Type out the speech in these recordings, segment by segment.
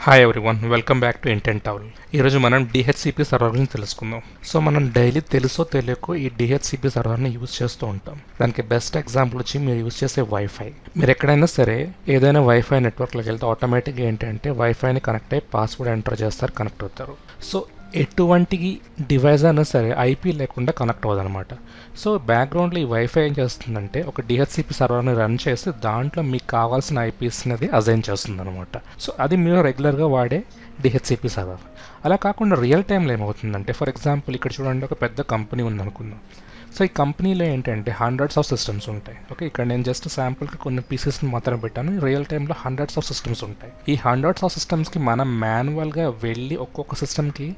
Hi everyone, welcome back to ఇంటెంటౌల్. ఈరోజు మనం DHCP సర్వర్ గురించి తెలుసుకుందాం. సో మనం డైలీ తెలుసో తెలియకో ఈ DHCP సర్వర్ని యూజ్ చేస్తూ ఉంటాం. దానికి బెస్ట్ ఎగ్జాంపుల్ వచ్చి మీరు యూజ్ చేసే వైఫై. మీరు ఎక్కడైనా సరే ఏదైనా వైఫై నెట్వర్క్లోకి వెళ్తే ఆటోమేటిక్గా ఏంటంటే వైఫైని కనెక్ట్ అయ్యి పాస్వర్డ్ ఎంటర్ చేస్తారు, కనెక్ట్ అవుతారు. సో ఎటువంటి డివైస్ అయినా సరే ఐపీ లేకుండా కనెక్ట్ అవ్వదన్నమాట. సో బ్యాక్గ్రౌండ్లో ఈ వైఫై ఏం చేస్తుందంటే ఒక DHCP సర్వర్ని రన్ చేసి దాంట్లో మీకు కావాల్సిన ఐపీస్ అనేది అసైన్ చేస్తుంది అనమాట. సో అది మీరు రెగ్యులర్గా వాడే DHCP సర్వర్. అలా కాకుండా రియల్ టైంలో ఏమవుతుందంటే, ఫర్ ఎగ్జాంపుల్ ఇక్కడ చూడండి, ఒక పెద్ద కంపెనీ ఉందనుకుందాం. సో ఈ కంపెనీలో ఏంటంటే హండ్రెడ్స్ ఆఫ్ సిస్టమ్స్ ఉంటాయి. ఓకే, ఇక్కడ నేను జస్ట్ శాంపుల్కి కొన్ని పీసెస్ని మాత్రం పెట్టాను. రియల్ టైంలో హండ్రెడ్స్ ఆఫ్ సిస్టమ్స్ ఉంటాయి. ఈ హండ్రెడ్స్ ఆఫ్ సిస్టమ్స్కి మనం మాన్యువల్గా వెళ్ళి ఒక్కొక్క సిస్టమ్కి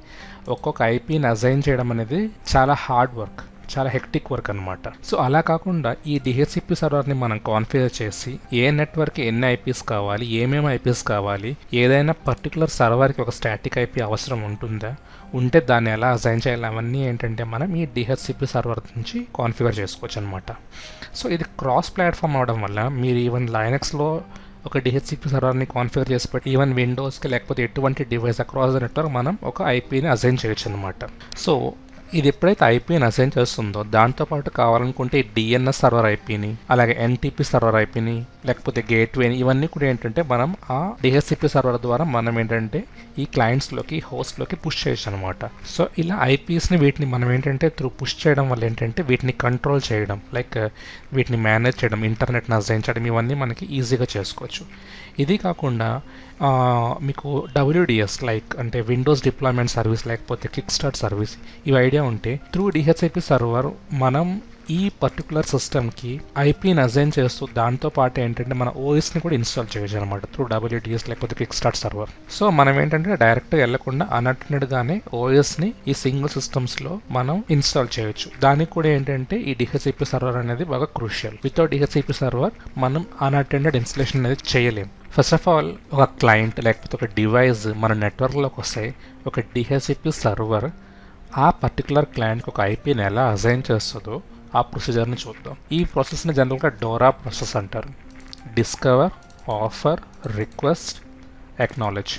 ఒక్కొక్క ఐపీని అసైన్ చేయడం అనేది చాలా హార్డ్ వర్క్, చాలా హెక్టిక్ వర్క్ అనమాట. సో అలా కాకుండా ఈ DHCP సర్వర్ని మనం కాన్ఫిగర్ చేసి ఏ నెట్వర్క్కి ఎన్ని ఐపీస్ కావాలి, ఏమేమి ఐపీస్ కావాలి, ఏదైనా పర్టికులర్ సర్వర్కి ఒక స్టాటిక్ ఐపీ అవసరం ఉంటుందా, ఉంటే దాన్ని ఎలా అసైన్ చేయాలి, అవన్నీ ఏంటంటే మనం ఈ DHCP సర్వర్ నుంచి కాన్ఫిగర్ చేసుకోవచ్చు అనమాట. సో ఇది క్రాస్ ప్లాట్ఫామ్ అవడం వల్ల మీరు ఈవెన్ లైనక్స్లో ఒక DHCP సర్వర్ని కాన్ఫిగర్ చేసి పెట్టి ఈవెన్ విండోస్కి లేకపోతే ఎటువంటి డివైస్ అక్రాస్ ద నెట్వర్క్ మనం ఒక ఐపీని అసైన్ చేయొచ్చు అనమాట. సో ఇది ఎప్పుడైతే ఐపీని అసైన్ చేస్తుందో దాంతోపాటు కావాలనుకుంటే ఈ DNS సర్వర్ ఐపీని, అలాగే NTP సర్వర్ ఐపీని, లేకపోతే గేట్వేని, ఇవన్నీ కూడా ఏంటంటే మనం ఆ DHCP సర్వర్ ద్వారా మనం ఏంటంటే ఈ క్లయింట్స్లోకి, హోస్ట్లోకి పుష్ చేయొచ్చు అనమాట. సో ఇలా ఐపీస్ని వీటిని మనం ఏంటంటే పుష్ చేయడం వల్ల ఏంటంటే వీటిని కంట్రోల్ చేయడం, లైక్ వీటిని మేనేజ్ చేయడం, ఇంటర్నెట్ని అసైన్ చేయడం, ఇవన్నీ మనకి ఈజీగా చేసుకోవచ్చు. ఇది కాకుండా మీకు WDS లైక్ అంటే విండోస్ డిప్లాయ్మెంట్ సర్వీస్ లేకపోతే కిక్ స్టార్ట్ సర్వీస్, ఇవి ఐడియా ఉంటే త్రూ DHCP సర్వర్ మనం ఈ పర్టికులర్ సిస్టమ్కి ఐపీని అసైన్ చేస్తూ దాంతోపాటు ఏంటంటే మన ఓఎస్ని కూడా ఇన్స్టాల్ చేయొచ్చు అనమాట త్రూ WDS లేకపోతే కిక్ స్టార్ట్ సర్వర్. సో మనం ఏంటంటే డైరెక్ట్గా వెళ్లకుండా అన్నట్టుగానే ఓఎస్ని ఈ సింగిల్ సిస్టమ్స్లో మనం ఇన్స్టాల్ చేయొచ్చు. దానికి కూడా ఏంటంటే ఈ DHCP సర్వర్ అనేది బాగా క్రూషియల్. వితౌట్ DHCP సర్వర్ మనం అన్అటెండెడ్ ఇన్స్టలేషన్ అనేది చేయలేం. ఫస్ట్ ఆఫ్ ఆల్ ఒక క్లయింట్ లేకపోతే ఒక డివైస్ మన నెట్వర్క్లోకి వస్తే ఒక DHCP సర్వర్ ఆ పర్టికులర్ క్లయింట్కి ఒక ఐపీని ఎలా అసైన్ చేస్తుందో ఆ ప్రొసీజర్ని చూద్దాం. ఈ ప్రాసెస్ని జనరల్గా DORA ప్రాసెస్ అంటారు. Discover, offer, request, acknowledge.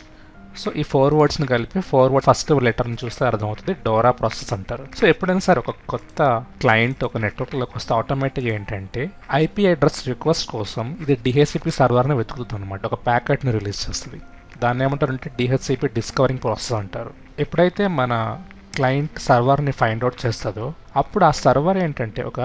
So ఈ 4 వర్డ్స్ని కలిపి ఫస్ట్ లెటర్ని చూస్తే అర్థమవుతుంది, DORA ప్రాసెస్ అంటారు. సో ఎప్పుడైనా సరే ఒక కొత్త క్లయింట్ ఒక నెట్వర్క్లోకి వస్తే ఆటోమేటిక్గా ఏంటంటే ఐపీ అడ్రస్ రిక్వెస్ట్ కోసం ఇది DHCP సర్వర్ని వెతుకుతుంది అనమాట, ఒక ప్యాకెట్ని రిలీజ్ చేస్తుంది. దాన్ని ఏమంటారంటే DHCP డిస్కవరింగ్ ప్రాసెస్ అంటారు. ఎప్పుడైతే మన క్లయింట్ సర్వర్ని ఫైండ్ అవుట్ చేస్తుందో అప్పుడు ఆ సర్వర్ ఏంటంటే ఒక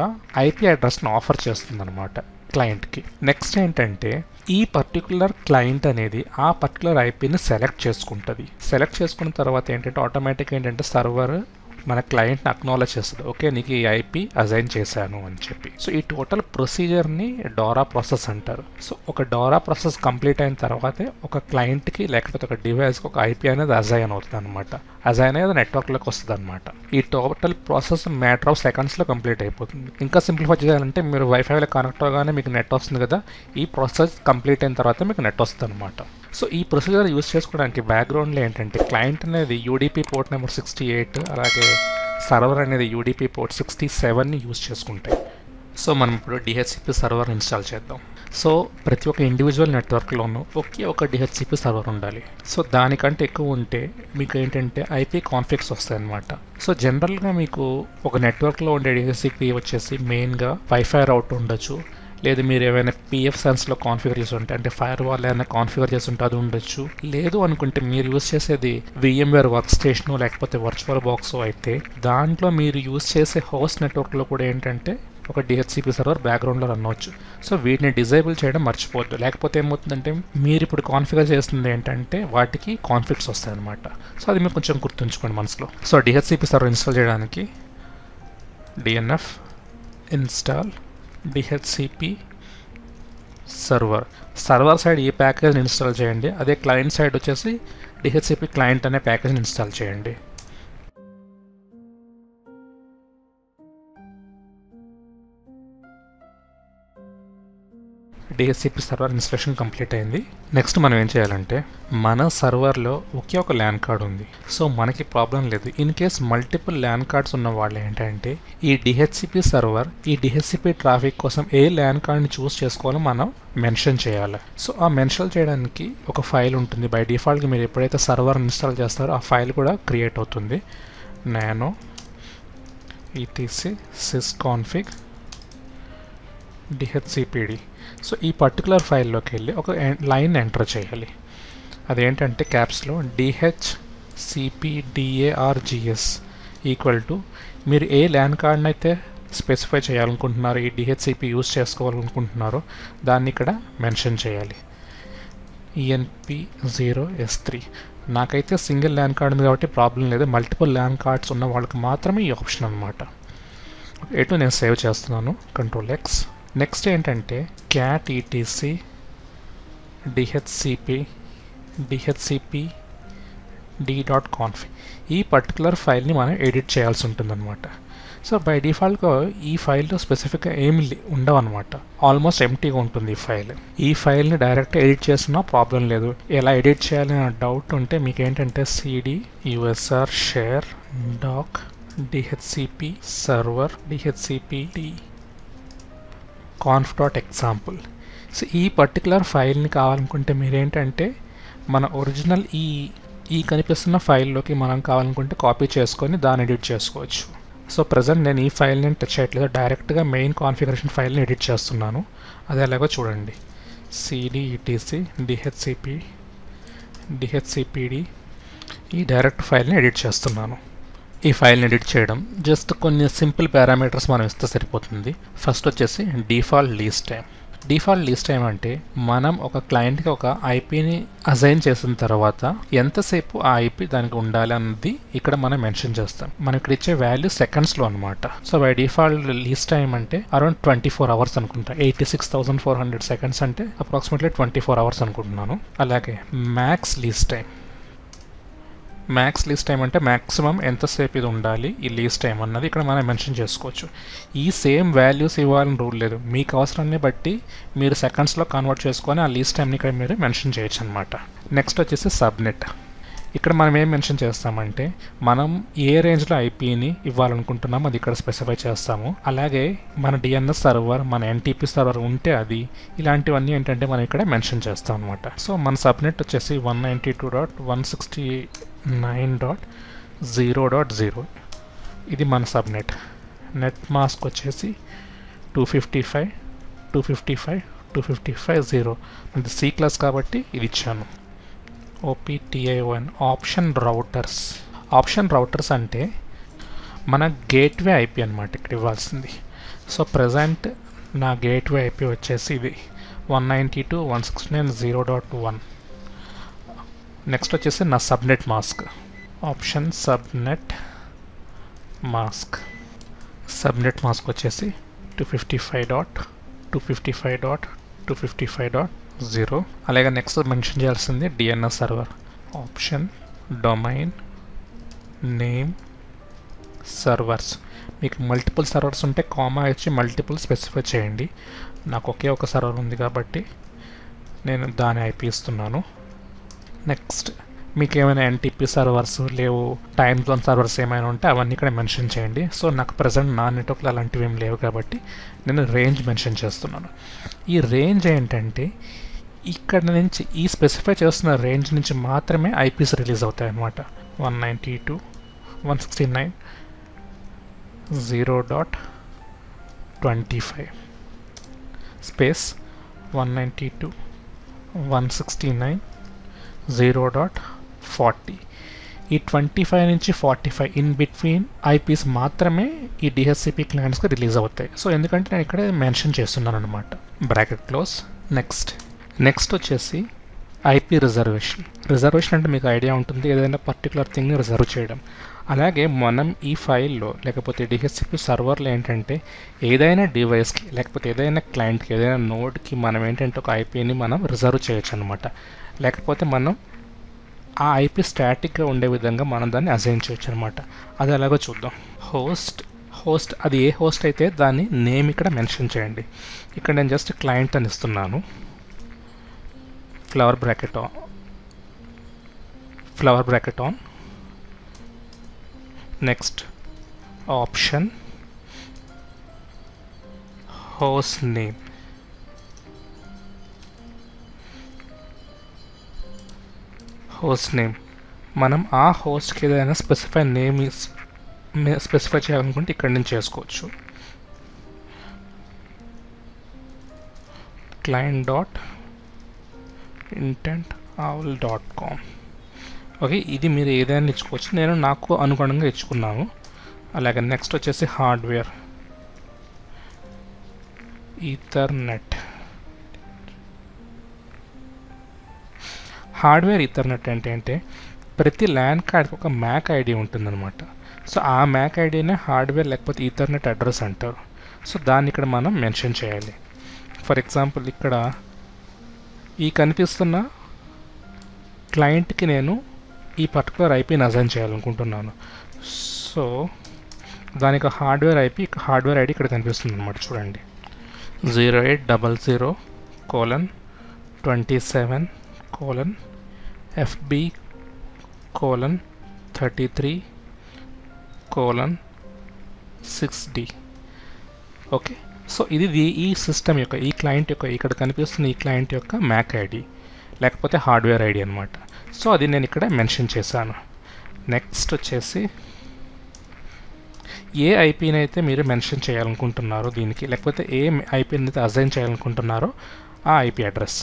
ఐపీ అడ్రస్ని ఆఫర్ చేస్తుంది అనమాట క్లయింట్కి. నెక్స్ట్ ఏంటంటే ఈ పర్టికులర్ క్లయింట్ అనేది ఆ పర్టికులర్ ఐపీని సెలెక్ట్ చేసుకుంటుంది. సెలెక్ట్ చేసుకున్న తర్వాత ఏంటంటే ఆటోమేటిక్గా ఏంటంటే సర్వర్ మన క్లయింట్ని అక్నాలెడ్జ్ చేస్తుంది, ఓకే నీకు ఈ ఐపీ అసైన్ చేశాను అని చెప్పి. సో ఈ టోటల్ ప్రొసీజర్ని DORA ప్రాసెస్ అంటారు. సో ఒక DORA ప్రాసెస్ కంప్లీట్ అయిన తర్వాతే ఒక క్లయింట్కి లేకపోతే ఒక డివైస్కి ఒక ఐపీ అనేది అసైన్ అవుతుంది అనమాట. అసైన్ అనేది నెట్వర్క్లోకి వస్తుంది అనమాట. ఈ టోటల్ ప్రాసెస్ మ్యాటర్ ఆఫ్ సెకండ్స్లో కంప్లీట్ అయిపోతుంది. ఇంకా సింప్లిఫై చేయాలంటే మీరు వైఫైలో కనెక్ట్ అవగానే మీకు నెట్ వస్తుంది కదా, ఈ ప్రాసెస్ కంప్లీట్ అయిన తర్వాత మీకు నెట్ వస్తుంది అనమాట. సో ఈ ప్రొసీజర్ యూజ్ చేసుకోవడానికి బ్యాక్గ్రౌండ్లో ఏంటంటే క్లయింట్ అనేది UDP పోర్ట్ నెంబర్ 68 అలాగే సర్వర్ అనేది UDP పోర్ట్ 67ని యూజ్ చేసుకుంటాయి. సో మనం ఇప్పుడు DHCP సర్వర్ ఇన్స్టాల్ చేద్దాం. సో ప్రతి ఒక్క ఇండివిజువల్ నెట్వర్క్లోనూ ఒకే ఒక DHCP సర్వర్ ఉండాలి. సో దానికంటే ఎక్కువ ఉంటే మీకు ఏంటంటే ఐపీ కాన్ఫ్లిక్ట్స్ వస్తాయి అన్నమాట. సో జనరల్గా మీకు ఒక నెట్వర్క్లో ఉండే DHCP వచ్చేసి మెయిన్గా వైఫై రౌట్ ఉండొచ్చు, లేదు మీరు ఏమైనా PFSenseలో కాన్ఫిగర్ చేసి ఉంటే అంటే ఫైర్ వాల్ ఏమైనా కాన్ఫిగర్ చేసి ఉంటే అది ఉండొచ్చు. లేదు అనుకుంటే మీరు యూజ్ చేసేది VMware వర్క్ స్టేషను లేకపోతే వర్చువల్ బాక్స్ అయితే దాంట్లో మీరు యూజ్ చేసే హోస్ట్ నెట్వర్క్లో కూడా ఏంటంటే ఒక DHCP సర్వర్ బ్యాక్గ్రౌండ్లో రన్ అవ్వచ్చు. సో వీటిని డిజేబుల్ చేయడం మర్చిపోవద్దు, లేకపోతే ఏమవుతుందంటే మీరు ఇప్పుడు కాన్ఫిగర్ చేస్తుంది ఏంటంటే వాటికి కాన్ఫ్లిక్ట్స్ వస్తాయన్నమాట. సో అది మీరు కొంచెం గుర్తుంచుకోండి మనసులో. సో DHCP సర్వర్ ఇన్స్టాల్ చేయడానికి DNF install DHCP server side ఈ ప్యాకేజ్ని ఇన్స్టాల్ చేయండి. అదే క్లయింట్ సైడ్ వచ్చేసి DHCP క్లయింట్ అనే ప్యాకేజ్ని ఇన్స్టాల్ చేయండి. డిహెచ్సిపి సర్వర్ ఇన్స్టాలేషన్ కంప్లీట్ అయింది. నెక్స్ట్ మనం ఏం చేయాలంటే మన సర్వర్లో ఒకే ఒక ల్యాన్ కార్డ్ ఉంది. సో మనకి ప్రాబ్లం లేదు. In case multiple LAN cards ఉన్న వాళ్ళు ఏంటంటే ఈ డిహెచ్సిపి సర్వర్ ఈ డిహెచ్సిపి ట్రాఫిక్ కోసం ఏ ల్యాన్ కార్డ్ని చూస్ చేసుకోవాలో మనం మెన్షన్ చేయాలి. సో ఆ మెన్షన్ చేయడానికి ఒక ఫైల్ ఉంటుంది. బై డిఫాల్ట్గా మీరు ఎప్పుడైతే సర్వర్ ఇన్స్టాల్ చేస్తారో ఆ ఫైల్ కూడా క్రియేట్ అవుతుంది. nano etc sysconfig dhcpd. So ఈ పర్టికులర్ ఫైల్లోకి వెళ్ళి ఒక లైన్ ఎంటర్ చేయాలి. అదేంటంటే క్యాప్స్లో dhcpdargs ఈక్వల్ టు మీరు ఏ ల్యాన్ కార్డ్ని అయితే స్పెసిఫై చేయాలనుకుంటున్నారో ఈ డిహెచ్సిపి యూజ్ చేసుకోవాలనుకుంటున్నారో దాన్ని ఇక్కడ మెన్షన్ చేయాలి. enp0s3. నాకైతే సింగిల్ ల్యాన్ కార్డ్ ఉంది కాబట్టి ప్రాబ్లం లేదు. మల్టిపుల్ ల్యాన్ కార్డ్స్ ఉన్న వాళ్ళకి మాత్రమే ఈ ఆప్షన్ అనమాట. ఎటు నేను సేవ్ చేస్తున్నాను, Ctrl+X. నెక్స్ట్ ఏంటంటే cat etc dhcp d.conf. ఈ పర్టికులర్ ఫైల్ని మనం ఎడిట్ చేయాల్సి ఉంటుందన్నమాట. సో బై డిఫాల్ట్గా ఈ ఫైల్లో స్పెసిఫిక్గా ఏమి ఉండవు అనమాట. ఆల్మోస్ట్ ఎంటీగా ఉంటుంది ఈ ఫైల్. ఈ ఫైల్ని డైరెక్ట్గా ఎడిట్ చేసినా ప్రాబ్లం లేదు. ఎలా ఎడిట్ చేయాలని డౌట్ ఉంటే మీకు ఏంటంటే cd usr share doc dhcp server dhcpd conf.example. So ఈ పర్టికులర్ ఫైల్ని కావాలనుకుంటే మీరేంటంటే మన ఒరిజినల్ ఈ కనిపిస్తున్న ఫైల్లోకి మనం కావాలనుకుంటే కాపీ చేసుకొని దాన్ని ఎడిట్ చేసుకోవచ్చు. సో ప్రజెంట్ నేను ఈ ఫైల్ని టచ్ చేయట్లేదు, డైరెక్ట్గా మెయిన్ కాన్ఫిగరేషన్ ఫైల్ని ఎడిట్ చేస్తున్నాను. అది ఎలాగో చూడండి. cd etc dhcpd ఈ డైరెక్ట్ ఫైల్ని ఎడిట్ చేస్తున్నాను. ఈ ఫైల్ని ఎడిట్ చేయడం జస్ట్ కొన్ని సింపుల్ పారామీటర్స్ మనం ఇస్తే సరిపోతుంది. ఫస్ట్ వచ్చేసి default least time. Default least time అంటే మనం ఒక క్లయింట్కి ఒక ఐపీని అసైన్ చేసిన తర్వాత ఎంతసేపు ఆ ఐపీ దానికి ఉండాలి అన్నది ఇక్కడ మనం మెన్షన్ చేస్తాం. మనం ఇక్కడ ఇచ్చే వాల్యూ సెకండ్స్లో అనమాట. So by default least time అంటే అరౌండ్ 24 అవర్స్ అనుకుంటా. 86,400 సెకండ్స్ అంటే అప్రాక్సిమేట్లీ 24 అవర్స్ అనుకుంటున్నాను. అలాగే max least time. Max least time అంటే మ్యాక్సిమం ఎంతసేపు ఇది ఉండాలి ఈ లీస్ట్ టైం అన్నది ఇక్కడ మనం మెన్షన్ చేసుకోవచ్చు. ఈ సేమ్ వాల్యూస్ ఇవ్వాలని రూల్ లేదు. మీకు అవసరాన్ని బట్టి మీరు సెకండ్స్లో కన్వర్ట్ చేసుకొని ఆ లీస్ట్ టైంని ఇక్కడ మీరు మెన్షన్ చేయొచ్చు అనమాట. నెక్స్ట్ వచ్చేసి సబ్నెట్. ఇక్కడ మనం ఏం మెన్షన్ చేస్తామంటే మనం ఏ రేంజ్లో ఐపీని ఇవ్వాలనుకుంటున్నామో అది ఇక్కడ స్పెసిఫై చేస్తాము. అలాగే మన డిఎన్ఎస్ సర్వర్, మన ఎన్టీపీ సర్వర్ ఉంటే అది, ఇలాంటివన్నీ ఏంటంటే మనం ఇక్కడ మెన్షన్ చేస్తాం అనమాట. సో మన సబ్నెట్ వచ్చేసి 192.169.0.0. ఇది మన సబ్నెట్. నెట్ మాస్క్ వచ్చేసి 255.255.255.0. ఇది సి క్లాస్ కాబట్టి ఇది ఇచ్చాను. OPTION option routers. Option routers అంటే మన గేట్వే ఐపీ అనమాట ఇక్కడ ఇవ్వాల్సింది. సో ప్రజెంట్ నా గేట్వే ఐపీ వచ్చేసి ఇది 192.169.0.1. నెక్స్ట్ వచ్చేసి నా subnet mask. Option subnet mask. Subnet mask వచ్చేసి 255.255.255.0. అలాగే నెక్స్ట్ మెన్షన్ చేయాల్సింది DNS server. Option domain name servers. మీకు మల్టిపుల్ సర్వర్స్ ఉంటే కామా ఇచ్చి మల్టిపుల్ స్పెసిఫై చేయండి. నాకు ఒకే ఒక సర్వర్ ఉంది కాబట్టి నేను దాని ఐపీ ఇస్తున్నాను. నెక్స్ట్ మీకు ఏమైనా ఎన్టీపీ సర్వర్స్ లేవు, టైమ్ జోన్ సర్వర్స్ ఏమైనా ఉంటే అవన్నీ ఇక్కడ మెన్షన్ చేయండి. సో నాకు ప్రజెంట్ నా నెట్వర్క్లో అలాంటివి ఏం లేవు కాబట్టి నేను రేంజ్ మెన్షన్ చేస్తున్నాను. ఈ రేంజ్ ఏంటంటే ఇక్కడ నుంచి ఈ స్పెసిఫై చేస్తున్న రేంజ్ నుంచి మాత్రమే ఐపీస్ రిలీజ్ అవుతాయి అన్నమాట. 192.169.0.25 స్పేస్ 192.169.0.40. ఈ 25 నుంచి 45 ఇన్ బిట్వీన్ ఐపీస్ మాత్రమే ఈ డిహెచ్సిపి క్లయింట్స్కి రిలీజ్ అవుతాయి. సో ఎందుకంటే నేను ఇక్కడ మెన్షన్ చేస్తున్నాను అనమాట. Bracket close. నెక్స్ట్ వచ్చేసి ఐపీ రిజర్వేషన్. రిజర్వేషన్ అంటే మీకు ఐడియా ఉంటుంది, ఏదైనా పర్టికులర్ థింగ్ని రిజర్వ్ చేయడం. అలాగే మనం ఈ ఫైల్లో లేకపోతే డిహెచ్సిపి సర్వర్లో ఏంటంటే ఏదైనా డివైస్కి లేకపోతే ఏదైనా క్లయింట్కి ఏదైనా నోడ్కి మనం ఏంటంటే ఒక ఐపీని మనం రిజర్వ్ చేయొచ్చు అనమాట. లేకపోతే మనం ఆ ఐపీ స్టాటిక్గా ఉండే విధంగా మనం దాన్ని అసైన్ చేయొచ్చు అనమాట. అది ఎలాగో చూద్దాం. హోస్ట్ అది ఏ హోస్ట్ అయితే దాని నేమ్ ఇక్కడ మెన్షన్ చేయండి. ఇక్కడ నేను జస్ట్ క్లయింట్ అని ఇస్తున్నాను. Flower bracket on next option host name మనం ఆ హోస్ట్కి ఏదైనా స్పెసిఫై చేయాలనుకుంటే ఇక్కడ నుంచి చేసుకోవచ్చు. client.intentowl.com. ఓకే, ఇది మీరు ఏదైనా ఇచ్చుకోవచ్చు. నేను నాకు అనుగుణంగా ఇచ్చుకున్నాను. అలాగే నెక్స్ట్ వచ్చేసి హార్డ్వేర్ ఈథర్నెట్ అంటే ప్రతి ల్యాన్ కార్డ్కి ఒక మ్యాక్ ఐడి ఉంటుందన్నమాట. సో ఆ మ్యాక్ ఐడినే హార్డ్వేర్ లేకపోతే ఈథర్నెట్ అడ్రస్ అంటారు. సో దాన్ని ఇక్కడ మనం మెన్షన్ చేయాలి. ఫర్ ఎగ్జాంపుల్ ఇక్కడ ఈ కనిపిస్తున్న క్లయింట్కి నేను ఈ పర్టికులర్ ఐపీని అసైన్ చేయాలనుకుంటున్నాను. సో దానికి హార్డ్వేర్ ఐడి ఇక్కడ కనిపిస్తుంది అనమాట. చూడండి 0800:27:FB:33:6D. ఓకే, సో ఇది ఈ సిస్టమ్ యొక్క ఈ క్లయింట్ యొక్క ఇక్కడ కనిపిస్తున్న ఈ క్లయింట్ యొక్క మ్యాక్ ఐడి లేకపోతే హార్డ్వేర్ ఐడి అనమాట. సో అది నేను ఇక్కడ మెన్షన్ చేశాను. నెక్స్ట్ వచ్చేసి ఏ ఐపీని అయితే మీరు మెన్షన్ చేయాలనుకుంటున్నారో దీనికి లేకపోతే ఏ ఐపీని అయితే అసైన్ చేయాలనుకుంటున్నారో ఆ ఐపీ అడ్రస్.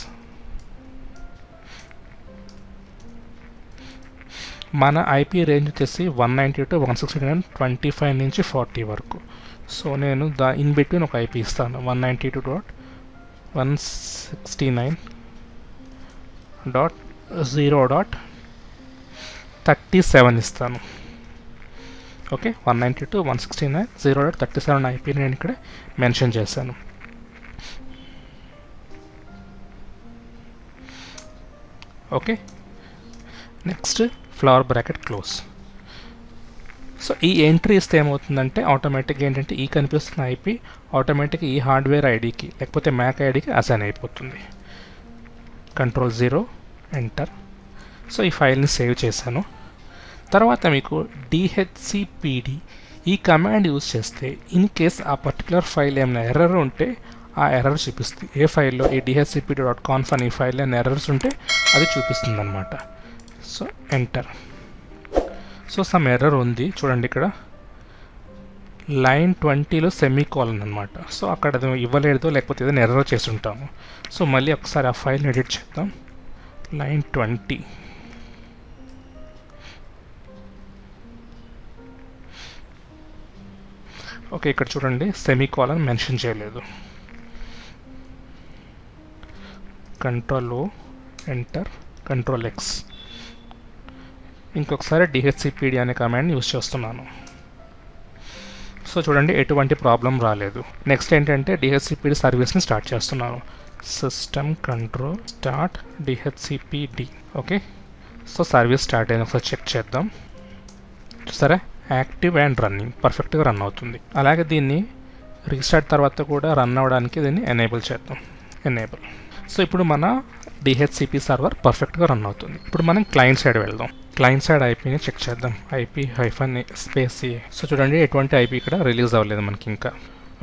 మన ఐపీ రేంజ్ వచ్చేసి 192.169.25 నుంచి 40 వరకు. సో నేను ఇన్ బిట్వీన్ ఒక ఐపీ ఇస్తాను. 192.169.0.37 ఇస్తాను. ఓకే, 192.169.0.37 ఐపీ నేను ఇక్కడ మెన్షన్ చేశాను. Okay, next flower bracket close. So ఈ ఎంట్రీ ఇస్తే ఏమవుతుందంటే ఆటోమేటిక్గా ఏంటంటే ఈ కనిపిస్తున్న ఐపీ ఆటోమేటిక్గా ఈ హార్డ్వేర్ ఐడికి లేకపోతే మ్యాక్ ఐడికి అసైన్ అయిపోతుంది. Ctrl+0 enter. సో ఈ ఫైల్ని సేవ్ చేశాను. తర్వాత మీకు DHCPD ఈ కమాండ్ యూజ్ చేస్తే ఇన్ కేస్ ఆ పర్టికులర్ ఫైల్ ఏమైనా ఎర్రర్ ఉంటే ఆ ఎర్రర్ చూపిస్తుంది. ఏ ఫైల్లో ఈ DHCPD.conf అని ఈ ఫైల్లో ఏమైనా ఎర్రర్స్ ఉంటే అది చూపిస్తుంది అనమాట. So enter. So some error ఉంది చూడండి, ఇక్కడ లైన్ 20లో సెమీకోలన్ అనమాట. సో అక్కడ అది ఇవ్వలేదు లేకపోతే ఏదైనా ఎర్రర్ చేసి ఉంటాము. సో మళ్ళీ ఒకసారి ఆ ఫైల్ని ఎడిట్ చేద్దాం. లైన్ 20 ఓకే, ఇక్కడ చూడండి సెమీకోలన్ మెన్షన్ చేయలేదు. Ctrl+O enter, Ctrl+X. ఇంకొకసారి DHCPD అనే కమాండ్ యూజ్ చేస్తున్నాను. సో చూడండి ఎటువంటి ప్రాబ్లం రాలేదు. నెక్స్ట్ ఏంటంటే DHCPD సర్వీస్ని స్టార్ట్ చేస్తున్నాను. System control start DHCPD. Okay, so service start అయింది. ఒకసారి చెక్ చేద్దాం. చూసారా, యాక్టివ్ అండ్ రన్నింగ్ పర్ఫెక్ట్గా రన్ అవుతుంది. అలాగే దీన్ని రీస్టార్ట్ తర్వాత కూడా రన్ అవ్వడానికి దీన్ని ఎనేబుల్ చేద్దాం. ఎనేబుల్. సో ఇప్పుడు మన DHCP సర్వర్ పర్ఫెక్ట్గా రన్ అవుతుంది. ఇప్పుడు మనం క్లయింట్ సైడ్ వెళ్దాం. క్లయింట్ సైడ్ ఐపీని చెక్ చేద్దాం. IP-A. సో చూడండి ఎటువంటి ఐపీ ఇక్కడ రిలీజ్ అవ్వలేదు మనకి ఇంకా.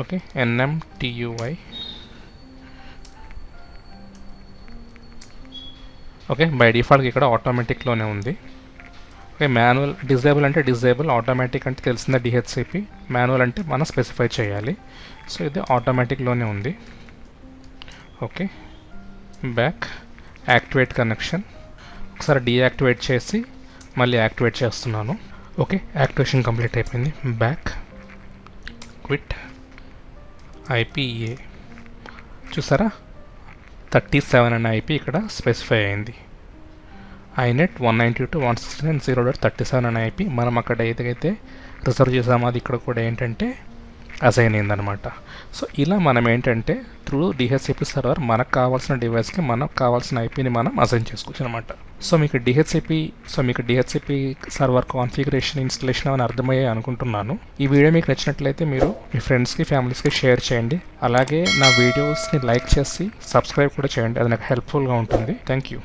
Okay, NMTUI. Okay, by default ఇక్కడ ఆటోమేటిక్లోనే ఉంది. ఓకే, మాన్యువల్ డిజేబుల్ అంటే డిజేబుల్, ఆటోమేటిక్ అంటే తెలిసిందే DHCP, మాన్యువల్ అంటే మనం స్పెసిఫై చేయాలి. సో ఇది ఆటోమేటిక్లోనే ఉంది. Okay, back activate connection. ఒకసారి డీయాక్టివేట్ చేసి మళ్ళీ యాక్టివేట్ చేస్తున్నాను. ఓకే, యాక్టివేషన్ కంప్లీట్ అయిపోయింది. Back quit IP-A. చూసారా 37 అనే ఐపీ ఇక్కడ స్పెసిఫై అయింది. INET 192.169.0.37 అనే ఐపీ మనం అక్కడ ఏదైతే రిజర్వ్ చేసామో అది ఇక్కడ కూడా ఏంటంటే అసైన్ అయిందనమాట. సో ఇలా మనం ఏంటంటే త్రూ డిహెచ్సిపి సర్వర్ మనకు కావాల్సిన డివైస్కి మనకు కావాల్సిన ఐపీని మనం అసైన్ చేసుకోవచ్చు అనమాట. సో మీకు డిహెచ్సిపి సర్వర్ కాన్ఫిగరేషన్ ఇన్స్టలేషన్ అని అర్థమయ్యే అనుకుంటున్నాను. ఈ వీడియో మీకు నచ్చినట్లయితే మీరు మీ ఫ్రెండ్స్కి ఫ్యామిలీస్కి షేర్ చేయండి. అలాగే నా వీడియోస్ని లైక్ చేసి సబ్స్క్రైబ్ కూడా చేయండి, అది నాకు హెల్ప్ఫుల్గా ఉంటుంది. Thank you.